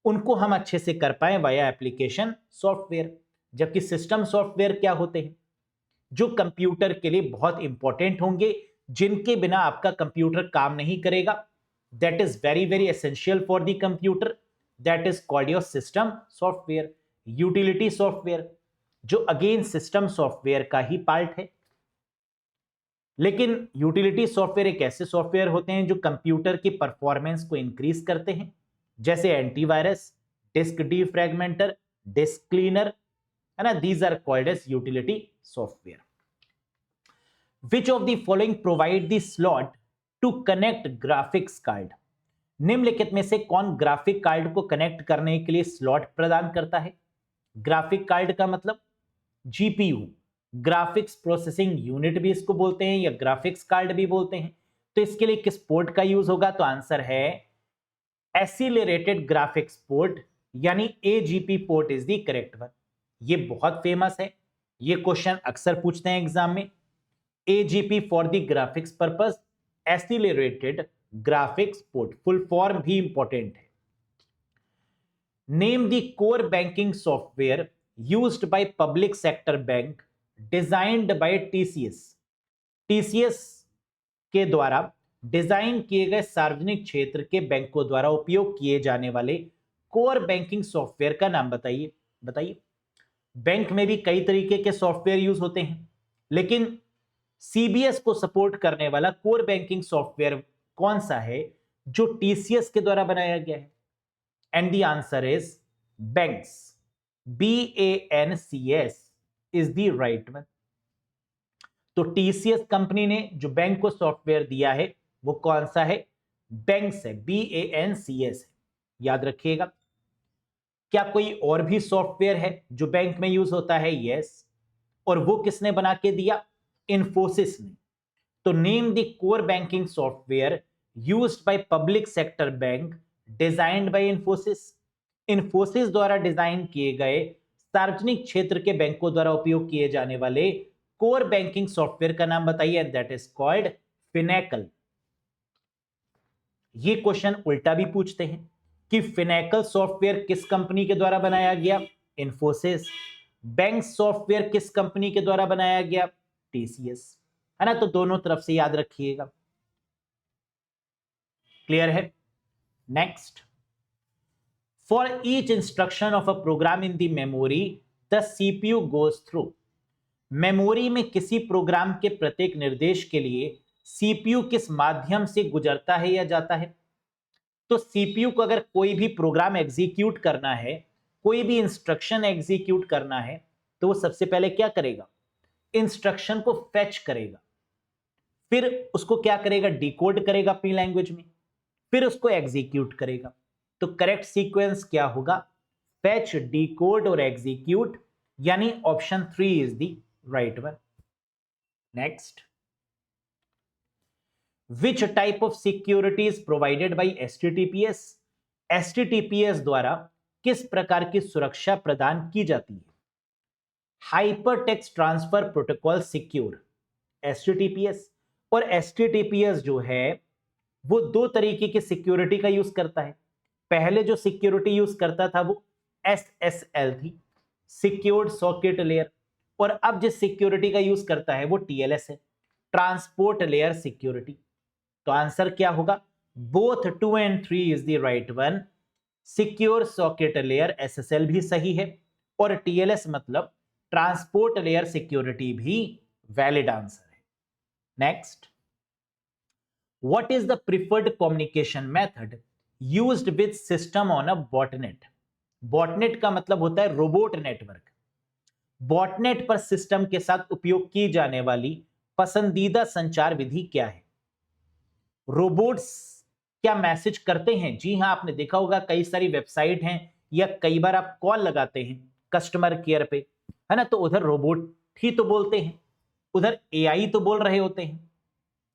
उनको हम अच्छे से कर पाए वाया एप्लीकेशन सॉफ्टवेयर। जबकि सिस्टम सॉफ्टवेयर क्या होते हैं? जो कंप्यूटर के लिए बहुत इंपॉर्टेंट होंगे, जिनके बिना आपका कंप्यूटर काम नहीं करेगा। That is very very essential for the computer, that is called your system software. Utility software जो अगेन सिस्टम सॉफ्टवेयर का ही पार्ट है, लेकिन यूटिलिटी सॉफ्टवेयर एक ऐसे सॉफ्टवेयर होते हैं जो कंप्यूटर की परफॉर्मेंस को इंक्रीज करते हैं, जैसे antivirus, disk defragmenter, disk cleaner, है ना, these are called as utility software. Which of the following provide the slot to connect graphics card? निम्नलिखित में से कौन ग्राफिक कार्ड को कनेक्ट करने के लिए स्लॉट प्रदान करता है? ग्राफिक कार्ड का मतलब जीपीयू, ग्राफिक्स प्रोसेसिंग यूनिट भी इसको बोलते हैं या ग्राफिक्स कार्ड भी बोलते हैं। तो इसके लिए किस पोर्ट का यूज होगा? तो आंसर है एक्सीलरेटेड ग्राफिक्स पोर्ट, यानी AGP port is the correct one. ये बहुत फेमस है, ये क्वेश्चन अक्सर पूछते हैं एग्जाम में। AGP for the graphics purpose, accelerated graphics port, full form भी इंपॉर्टेंट है। Name the core banking software used by public sector bank designed by TCS. TCS के द्वारा डिजाइन किए गए सार्वजनिक क्षेत्र के बैंकों द्वारा उपयोग किए जाने वाले कोर बैंकिंग सॉफ्टवेयर का नाम बताइए। बताइए। बैंक में भी कई तरीके के सॉफ्टवेयर यूज होते हैं, लेकिन सीबीएस को सपोर्ट करने वाला कोर बैंकिंग सॉफ्टवेयर कौन सा है जो टीसीएस के द्वारा बनाया गया है? And the answer is banks, BANCS is the right one. तो टीसीएस कंपनी ने जो बैंक को सॉफ्टवेयर दिया है वो कौन सा है? बैंक्स है, BANCS है, याद रखिएगा। क्या कोई और भी सॉफ्टवेयर है जो बैंक में यूज होता है? यस। और वो किसने बना के दिया? इन्फोसिस ने। तो name the core banking software used by public sector bank designed by Infosys. Infosys द्वारा डिजाइन किए गए सार्वजनिक क्षेत्र के बैंकों द्वारा उपयोग किए जाने वाले कोर बैंकिंग सॉफ्टवेयर का नाम बताइए। That is called Finacle. ये क्वेश्चन उल्टा भी पूछते हैं कि फिनेकल सॉफ्टवेयर किस कंपनी के द्वारा बनाया गया? इन्फोसिस। बैंक सॉफ्टवेयर किस कंपनी के द्वारा बनाया गया? टीसीएस, है ना। तो दोनों तरफ से याद रखिएगा। क्लियर है? Next, for each instruction of a program in the memory the CPU goes through. Memory में किसी प्रोग्राम के प्रत्येक निर्देश के लिए सीपीयू किस माध्यम से गुजरता है या जाता है? तो सीपीयू को अगर कोई भी प्रोग्राम एग्जीक्यूट करना है, कोई भी इंस्ट्रक्शन एग्जीक्यूट करना है, तो वो सबसे पहले क्या करेगा? इंस्ट्रक्शन को फेच करेगा, फिर उसको क्या करेगा? डिकोड करेगा अपनी लैंग्वेज में, फिर उसको एग्जीक्यूट करेगा। तो करेक्ट सीक्वेंस क्या होगा? फेच, डिकोड और एग्जीक्यूट, यानी option 3 is the right one. Next, which type of security is provided by HTTPS? HTTPS द्वारा किस प्रकार की सुरक्षा प्रदान की जाती है? Hyper text transfer protocol secure, HTTPS. और एचटीटीपीएस जो है वो दो तरीके की सिक्योरिटी का यूज करता है। पहले जो सिक्योरिटी यूज करता था वो एसएसएल थी, सिक्योर्ड सॉकेट लेयर, और अब जिस सिक्योरिटी का यूज करता है वो टीएलएस है, ट्रांसपोर्ट लेयर सिक्योरिटी। तो आंसर क्या होगा? Both 2 and 3 is the right one. Secure socket layer SSL भी सही है, और टीएलएस मतलब ट्रांसपोर्ट लेयर सिक्योरिटी भी वैलिड आंसर है। Next, what is the preferred communication method used with system on a botnet? Botnet का मतलब होता है रोबोट नेटवर्क। बॉटनेट पर सिस्टम के साथ उपयोग की जाने वाली पसंदीदा संचार विधि क्या है? रोबोट्स क्या मैसेज करते हैं? जी हां, आपने देखा होगा कई सारी वेबसाइट हैं, या कई बार आप कॉल लगाते हैं कस्टमर केयर पे, है ना, तो उधर रोबोट ही तो बोलते हैं, उधर एआई तो बोल रहे होते हैं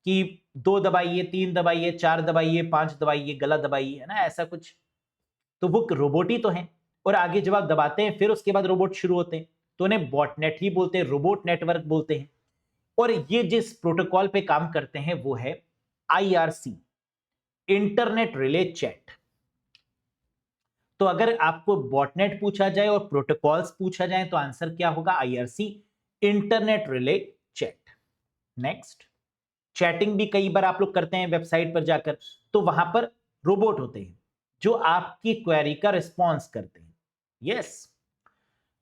कि 2 दबाइए, 3 दबाइए, 4 दबाइए, 5 दबाइए, गला दबाइए, है ना, ऐसा कुछ। तो वो रोबोट ही तो हैं, और आगे जब आप दबाते हैं फिर उसके बाद रोबोट शुरू होते हैं, तो उन्हें बॉटनेट ही बोलते हैं, रोबोट नेटवर्क बोलते हैं। और ये जिस प्रोटोकॉल पे काम करते हैं वो है आईआरसी, इंटरनेट रिले चैट। तो अगर आपको बॉटनेट पूछा जाए और प्रोटोकॉल्स पूछा जाए तो आंसर क्या होगा? IRC, internet relay chat. Next, chatting भी कई बार आप लोग करते हैं वेबसाइट पर जाकर, तो वहां पर रोबोट होते हैं जो आपकी क्वेरी का रिस्पॉन्स करते हैं। Yes,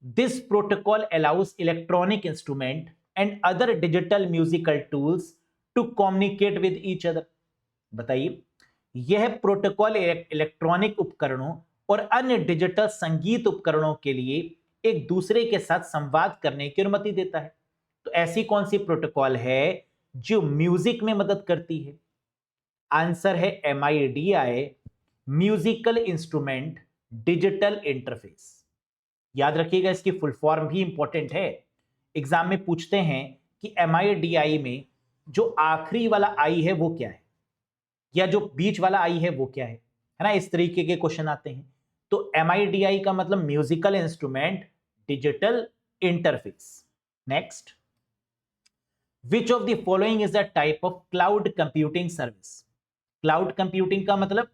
this protocol allows electronic instrument and other digital musical tools to communicate with each other. बताइए, यह प्रोटोकॉल इलेक्ट्रॉनिक उपकरणों और अन्य डिजिटल संगीत उपकरणों के लिए एक दूसरे के साथ संवाद करने की अनुमति देता है। तो ऐसी कौन सी प्रोटोकॉल है जो म्यूजिक में मदद करती है? आंसर है MIDI, musical instrument digital interface. याद रखिएगा, इसकी फुल फॉर्म भी इंपॉर्टेंट है, एग्जाम में पूछते हैं कि MIDI में जो आखिरी वाला आई है वो क्या है, या जो बीच वाला आई है वो क्या है ना, इस तरीके के क्वेश्चन आते हैं। तो MIDI का मतलब musical instrument digital interface. Next, which of the following is the type of cloud computing service? Cloud computing का मतलब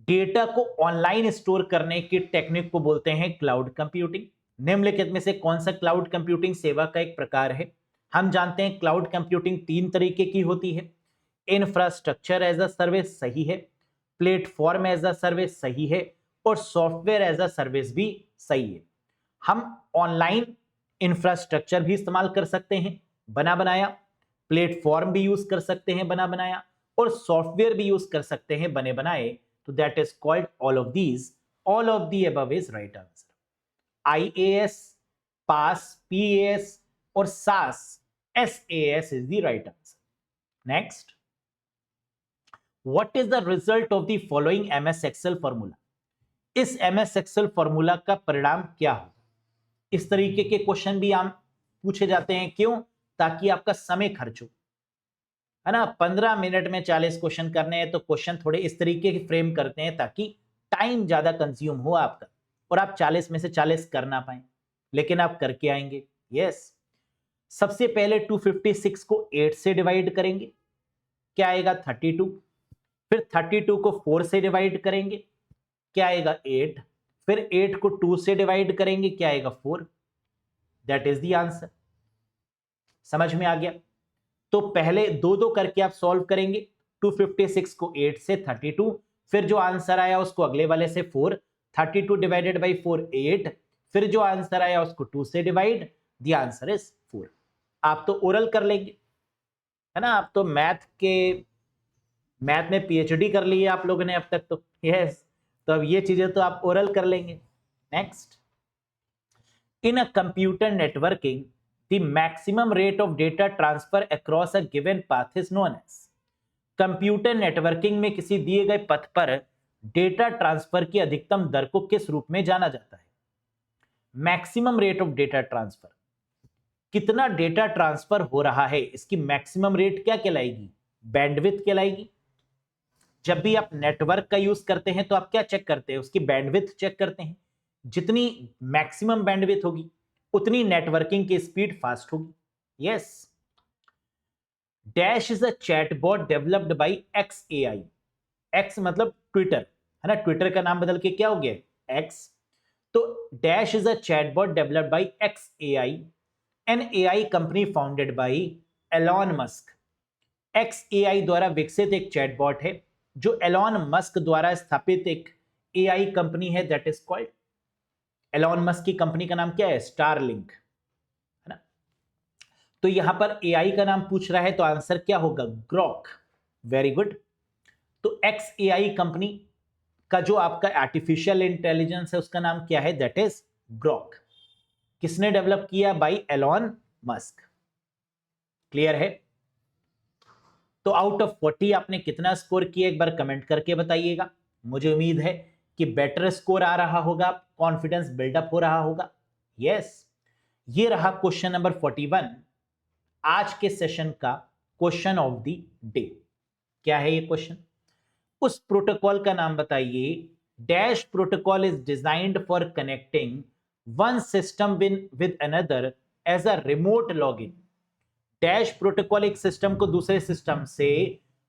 डेटा को ऑनलाइन स्टोर करने की टेक्निक को बोलते हैं क्लाउड कंप्यूटिंग। निम्नलिखित में से कौन सा क्लाउड कंप्यूटिंग सेवा का एक प्रकार है? हम जानते हैं क्लाउड कंप्यूटिंग 3 तरीके की होती है। इंफ्रास्ट्रक्चर एज अ सर्विस सही है, प्लेटफॉर्म एज अ सर्विस सही है, और सॉफ्टवेयर एज अ सर्विस भी सही है। हम ऑनलाइन इंफ्रास्ट्रक्चर भी इस्तेमाल कर सकते हैं बना बनाया, प्लेटफॉर्म भी यूज कर सकते हैं बना बनाया, और सॉफ्टवेयर भी यूज कर सकते हैं बने बनाए। तो that is called all of these, all of the above is right answer. IAS, PAS, PAS और SAS, SAS is the right answer. Next, what is the result of the following MS Excel formula? इस MS Excel formula का परिणाम क्या होगा? इस तरीके के question भी आम पूछे जाते हैं, क्यों? ताकि आपका समय खर्च हो, है ना। 15 मिनट में 40 क्वेश्चन करने हैं, तो क्वेश्चन थोड़े इस तरीके के फ्रेम करते हैं ताकि टाइम ज्यादा कंज्यूम हो आपका, और आप 40 में से 40 कर ना पाए, लेकिन आप करके आएंगे। यस, सबसे पहले 256 को 8 से डिवाइड करेंगे, क्या आएगा? 32। फिर 32 को 4 से डिवाइड करेंगे, क्या आएगा? 8। फिर 8 को 2 से डिवाइड करेंगे, क्या आएगा 4, दैट इज द आंसर। समझ में आ गया? तो पहले दो दो करके आप सॉल्व करेंगे, 256 को 8 से 32, फिर जो आंसर आया उसको अगले वाले से 4, 32 डिवाइडेड बाई 4 8, फिर जो आंसर आया उसको 2 से डिवाइड, द आंसर इज 4। आप तो ओरल कर लेंगे, है ना? आप तो मैथ में पीएचडी कर ली है आप लोगों ने अब तक, तो यस, तो अब ये चीजें तो आप ओरल कर लेंगे। Next, in a computer networking the maximum rate of data transfer across a given path is known as। Computer networking में किसी दिए गए पथ पर डेटा ट्रांसफर की अधिकतम दर को किस रूप में जाना जाता है? Maximum rate of data transfer, कितना डेटा ट्रांसफर हो रहा है, इसकी मैक्सिमम रेट क्या कहलाएगी? बैंडविड्थ कहलाएगी। जब भी आप नेटवर्क का यूज करते हैं तो आप क्या चेक करते हैं? उसकी बैंडविड्थ चेक करते हैं। जितनी मैक्सिमम बैंडविड्थ होगी उतनी नेटवर्किंग की स्पीड फास्ट होगी। Yes. Dash is a chatbot developed by XAI। X मतलब ट्विटर, है ना? ट्विटर का नाम बदल के क्या हो गया? एक्स। तो dash is a chatbot developed by XAI, an AI company founded by Elon Musk. XAI द्वारा विकसित एक चैटबॉट है जो एलॉन मस्क द्वारा स्थापित एक AI कंपनी है, that is called, Elon Musk की कंपनी का नाम क्या है? स्टारलिंक, है ना? तो यहां पर AI का नाम पूछ रहा है तो आंसर क्या होगा? ग्रॉक। Very good. तो XAI कंपनी का जो आपका आर्टिफिशियल इंटेलिजेंस है उसका नाम क्या है? That is Grok. किसने डेवलप किया? By Elon Musk. क्लियर है? तो आउट ऑफ 40 आपने कितना स्कोर किया, एक बार कमेंट करके बताइएगा। मुझे उम्मीद है कि बेटर स्कोर आ रहा होगा, कॉन्फिडेंस बिल्डअप हो रहा होगा। यस। ये रहा क्वेश्चन नंबर 41, आज के सेशन का क्वेश्चन ऑफ द डे। क्या है ये क्वेश्चन? उस प्रोटोकॉल का नाम बताइए। Dash protocol is designed for connecting one system with another as a remote login. Dash protocol एक सिस्टम को दूसरे सिस्टम से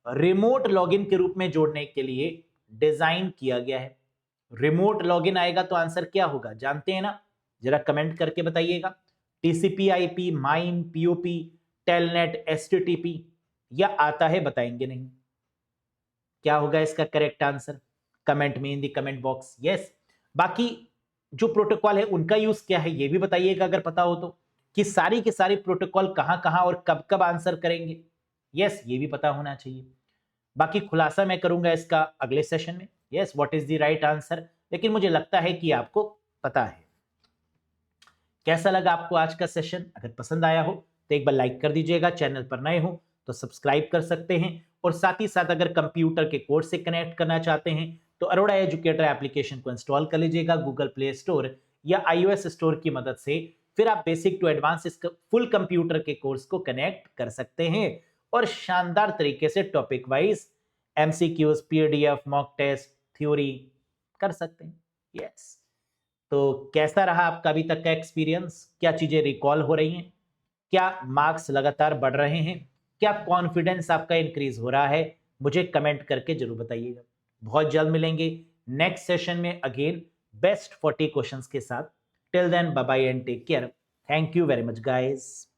रिमोट लॉगिन के रूप में जोड़ने के लिए डिजाइन किया गया है। रिमोट लॉगिन आएगा तो आंसर क्या होगा? जानते हैं ना? जरा कमेंट करके बताइएगा। TCP/IP, mime, POP, telnet, STTP, या आता है बताएंगे नहीं? क्या होगा इसका करेक्ट आंसर? कमेंट में, in the comment box. Yes. बाकी जो प्रोटोकॉल है उनका यूज क्या है ये भी बताइएगा अगर पता हो तो, कि सारी के सारी प्रोटोकॉल कहां कहां और कब कब आंसर करेंगे। यस, ये भी पता होना चाहिए। बाकी खुलासा मैं करूंगा इसका अगले सेशन में। Yes, what is the right answer, लेकिन मुझे लगता है कि आपको पता है। कैसा लगा आपको आज का सेशन? अगर पसंद आया हो तो एक बार लाइक कर दीजिएगा, चैनल पर नए हो तो सब्सक्राइब कर सकते हैं, और साथ ही साथ अगर कंप्यूटर के कोर्स से कनेक्ट करना चाहते हैं तो अरोड़ा एजुकेटर एप्लीकेशन को इंस्टॉल कर लीजिएगा गूगल प्ले स्टोर या iOS स्टोर की मदद से। फिर आप बेसिक टू एडवांस इस फुल कंप्यूटर के कोर्स को कनेक्ट कर सकते हैं और शानदार तरीके से topic wise MCQs, PDF, mock test, theory कर सकते हैं। यस। तो कैसा रहा आपका अभी तक का एक्सपीरियंस? क्या चीजें रिकॉल हो रही हैं? क्या मार्क्स लगातार बढ़ रहे हैं? क्या कॉन्फिडेंस आपका इंक्रीज हो रहा है? मुझे कमेंट करके जरूर बताइएगा। बहुत जल्द मिलेंगे नेक्स्ट सेशन में अगेन बेस्ट 40 क्वेश्चंस के साथ। Till then, bye bye and take care. Thank you very much guys.